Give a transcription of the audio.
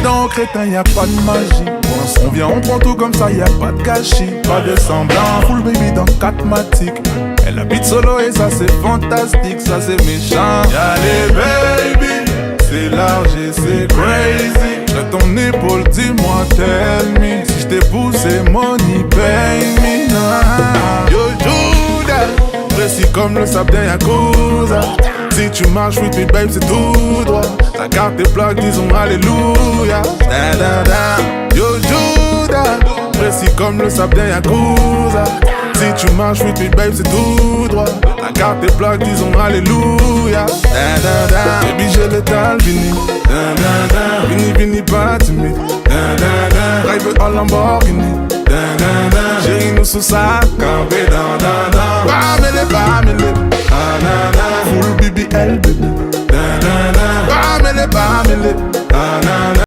dans crétin, y'a pas de magie. On vient, on prend tout comme ça, y'a pas de gâchis. Pas de semblant, full baby dans 4 matiques. Elle habite solo et ça c'est fantastique, ça c'est méchant. Y'a les baby, c'est large et c'est crazy. J'ai ton épaule, dis-moi, tell me. Si j't'épouse, c'est money, pay me. Yo Judas, précis comme le sable d'un Yakuza. Si tu marches with me babe, c'est tout droit. Ta carte est plaque, disons alléluia. Da da da. Yo Judas, précis comme le sable d'un Yakuza. Si tu marches with me babe, c'est tout droit. Ta carte est plaque, disons alléluia. Da da da. Baby j'ai l'étal, vini. Da da da. Vini vini pas timide. Da da da. Drive en Lamborghini. Da da da. Chérie nous sous sa campé dans da da. Bamele bamele. Ah da da. Full BBL baby.